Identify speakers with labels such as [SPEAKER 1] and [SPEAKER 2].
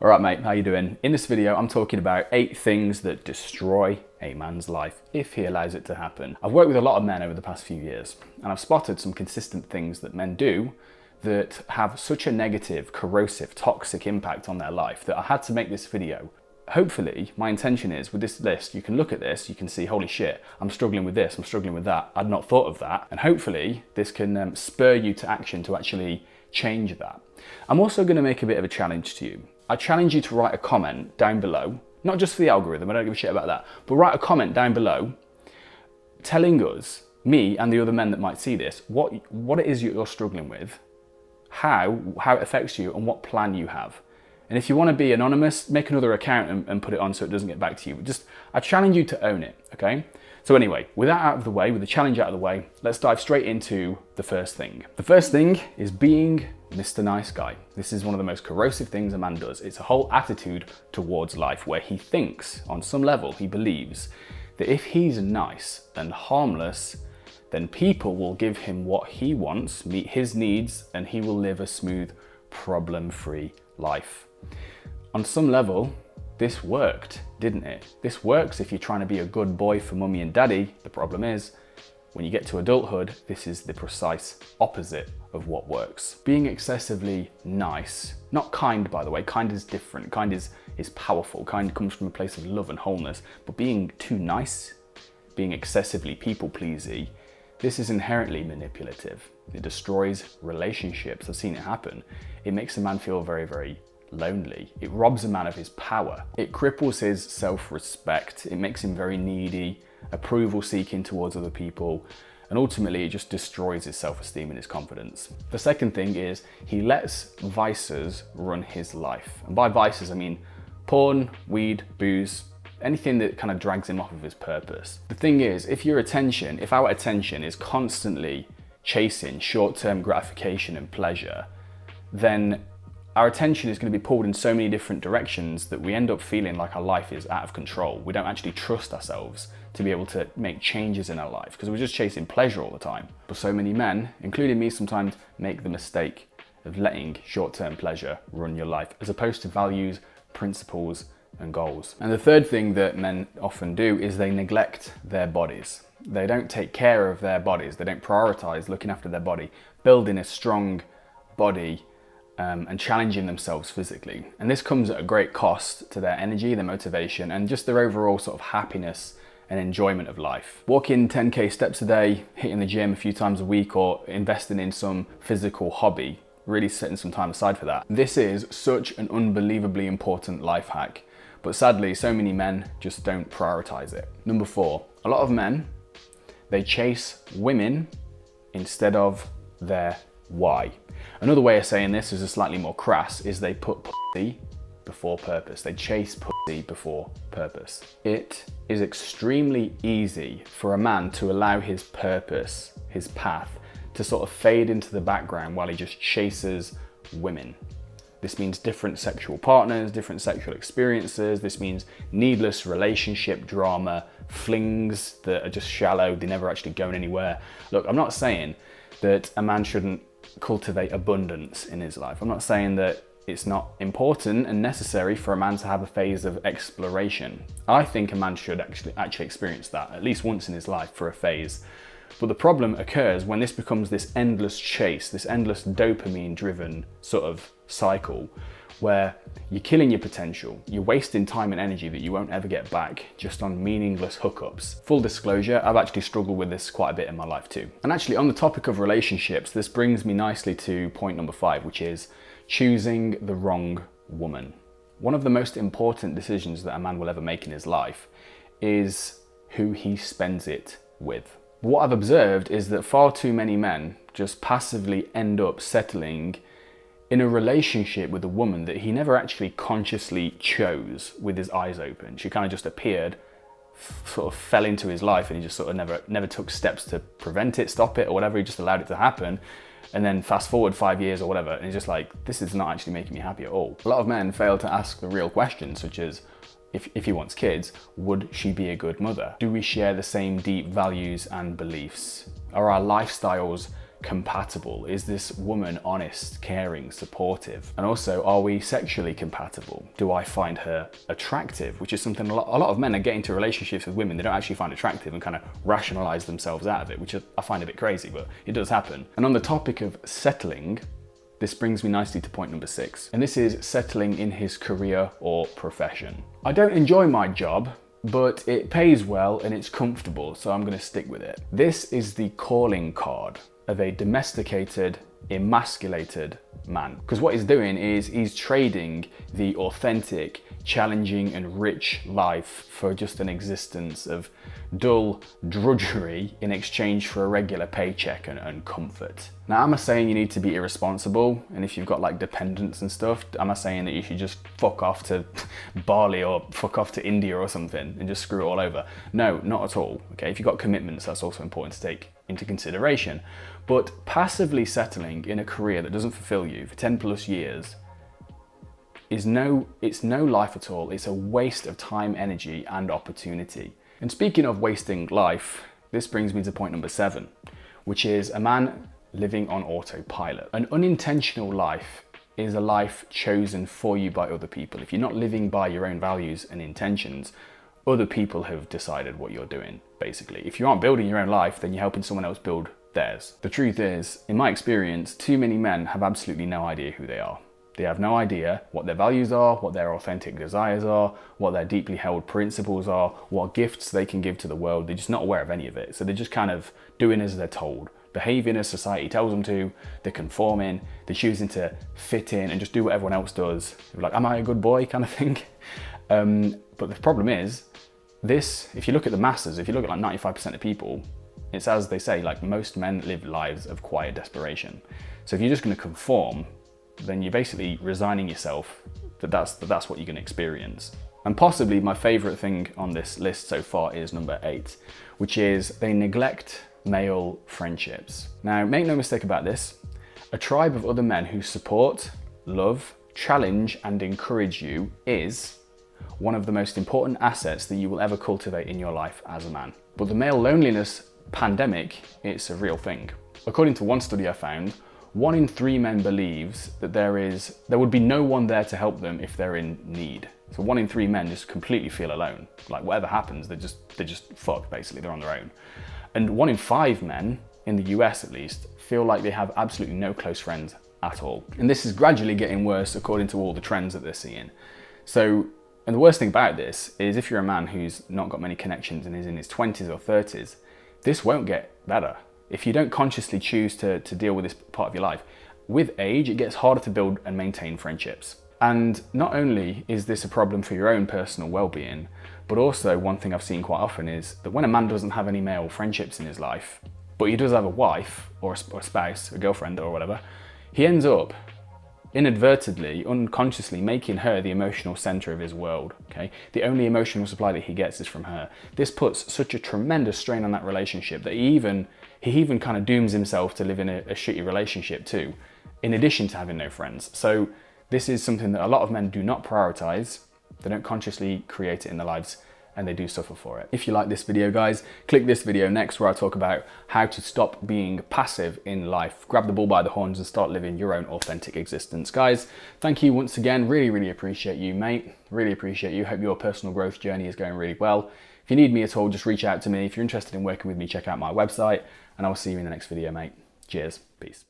[SPEAKER 1] All right, mate, how you doing? In this video, I'm talking about 8 things that destroy a man's life if he allows it to happen. I've worked with a lot of men over the past few years, and I've spotted some consistent things that men do that have such a negative, corrosive, toxic impact on their life that I had to make this video. Hopefully, my intention is with this list, you can look at this, you can see, holy shit, I'm struggling with this, I'm struggling with that. I'd not thought of that. And hopefully this can spur you to action to actually change that. I'm also going to make a bit of a challenge to you. I challenge you to write a comment down below, not just for the algorithm, I don't give a shit about that, but write a comment down below telling us, me and the other men that might see this, what it is you're struggling with, how it affects you and what plan you have. And if you want to be anonymous, make another account and put it on so it doesn't get back to you. I challenge you to own it, okay? So anyway, with that out of the way, with the challenge out of the way, let's dive straight into the first thing. The first thing is being Mr. Nice Guy. This is one of the most corrosive things a man does. It's a whole attitude towards life where he thinks, on some level, he believes that if he's nice and harmless, then people will give him what he wants, meet his needs, and he will live a smooth, problem-free life. On some level, this worked, didn't it? This works if you're trying to be a good boy for mummy and daddy. The problem is, when you get to adulthood, this is the precise opposite of what works. Being excessively nice, not kind by the way, kind is different, kind is powerful, kind comes from a place of love and wholeness, but being too nice, being excessively people-pleasy, this is inherently manipulative. It destroys relationships. I've seen it happen. It makes a man feel very, very lonely. It robs a man of his power. It cripples his self-respect. It makes him very needy, approval seeking towards other people, and ultimately it just destroys his self-esteem and his confidence. The second thing is he lets vices run his life. And by vices I mean porn, weed, booze, anything that kind of drags him off of his purpose. The thing is, if our attention is constantly chasing short-term gratification and pleasure, then our attention is going to be pulled in so many different directions that we end up feeling like our life is out of control. We don't actually trust ourselves to be able to make changes in our life because we're just chasing pleasure all the time. But so many men, including me, sometimes make the mistake of letting short-term pleasure run your life as opposed to values, principles, and goals. And the third thing that men often do is they neglect their bodies. They don't take care of their bodies. They don't prioritize looking after their body, building a strong body, and challenging themselves physically. And this comes at a great cost to their energy, their motivation, and just their overall sort of happiness and enjoyment of life. Walking 10K steps a day, hitting the gym a few times a week, or investing in some physical hobby, really setting some time aside for that. This is such an unbelievably important life hack, but sadly, so many men just don't prioritize it. Number 4, a lot of men, they chase women instead of their why. Another way of saying this is a slightly more crass, is they put pussy before purpose. They chase pussy before purpose. It is extremely easy for a man to allow his purpose, his path, to sort of fade into the background while he just chases women. This means different sexual partners, different sexual experiences. This means needless relationship drama, flings that are just shallow, they're never actually going anywhere. Look, I'm not saying that a man shouldn't cultivate abundance in his life. I'm not saying that it's not important and necessary for a man to have a phase of exploration. I think a man should actually experience that at least once in his life for a phase. But the problem occurs when this becomes this endless chase, this endless dopamine driven sort of cycle where you're killing your potential, you're wasting time and energy that you won't ever get back just on meaningless hookups. Full disclosure, I've actually struggled with this quite a bit in my life too. And actually on the topic of relationships, this brings me nicely to point number 5, which is choosing the wrong woman. One of the most important decisions that a man will ever make in his life is who he spends it with. What I've observed is that far too many men just passively end up settling in a relationship with a woman that he never actually consciously chose with his eyes open. She kind of just appeared, sort of fell into his life, and he just sort of never took steps to prevent it, stop it, or whatever. He just allowed it to happen. And then fast forward 5 years or whatever, and he's just like, this is not actually making me happy at all. A lot of men fail to ask the real questions, such as, if he wants kids, would she be a good mother? Do we share the same deep values and beliefs? Are our lifestyles compatible? Is this woman honest, caring, supportive? And also, are we sexually compatible? Do I find her attractive? Which is something a lot of men are getting into relationships with women they don't actually find attractive and kind of rationalize themselves out of it, which I find a bit crazy, but it does happen. And on the topic of settling, this brings me nicely to point number 6, and this is settling in his career or profession. I don't enjoy my job, but it pays well and it's comfortable, so I'm going to stick with it. This is the calling card of a domesticated, emasculated man. Because what he's doing is he's trading the authentic, challenging and rich life for just an existence of dull drudgery in exchange for a regular paycheck and comfort. Now, am I saying you need to be irresponsible? And if you've got like dependents and stuff, am I saying that you should just fuck off to Bali or fuck off to India or something and just screw it all over? No, not at all. Okay, if you've got commitments, that's also important to take into consideration. But passively settling in a career that doesn't fulfill you for 10 plus years it's no life at all. It's a waste of time, energy, and opportunity. And speaking of wasting life, this brings me to point number 7, which is a man living on autopilot. An unintentional life is a life chosen for you by other people. If you're not living by your own values and intentions, other people have decided what you're doing, basically. If you aren't building your own life, then you're helping someone else build theirs. The truth is, in my experience, too many men have absolutely no idea who they are. They have no idea what their values are, what their authentic desires are, what their deeply held principles are, what gifts they can give to the world. They're just not aware of any of it. So they're just kind of doing as they're told, behaving as society tells them to, they're conforming, they're choosing to fit in and just do what everyone else does. They're like, am I a good boy kind of thing? But the problem is, if you look at the masses, if you look at like 95% of people, it's as they say, like most men live lives of quiet desperation. So if you're just going to conform, then you're basically resigning yourself that that's what you're going to experience. And possibly my favorite thing on this list so far is number 8, which is they neglect male friendships. Now, make no mistake about this, a tribe of other men who support, love, challenge, and encourage you is one of the most important assets that you will ever cultivate in your life as a man. But the male loneliness pandemic, it's a real thing. According to one study I found, 1 in 3 men believes that there would be no one there to help them if they're in need. So 1 in 3 men just completely feel alone. Like whatever happens, they're just fucked basically, they're on their own. And 1 in 5 men, in the US at least, feel like they have absolutely no close friends at all. And this is gradually getting worse according to all the trends that they're seeing. So, and the worst thing about this is if you're a man who's not got many connections and is in his 20s or 30s, this won't get better. If you don't consciously choose to deal with this part of your life, with age, it gets harder to build and maintain friendships. And not only is this a problem for your own personal well-being, but also one thing I've seen quite often is that when a man doesn't have any male friendships in his life, but he does have a wife or a spouse, a girlfriend or whatever, he ends up inadvertently, unconsciously making her the emotional center of his world, okay? The only emotional supply that he gets is from her. This puts such a tremendous strain on that relationship that he even kind of dooms himself to live in a shitty relationship too, in addition to having no friends. So this is something that a lot of men do not prioritize. They don't consciously create it in their lives, and they do suffer for it. If you like this video, guys, click this video next where I talk about how to stop being passive in life. Grab the bull by the horns and start living your own authentic existence. Guys, thank you once again. Really, really appreciate you, mate. Really appreciate you. Hope your personal growth journey is going really well. If you need me at all, just reach out to me. If you're interested in working with me, check out my website, and I will see you in the next video, mate. Cheers. Peace.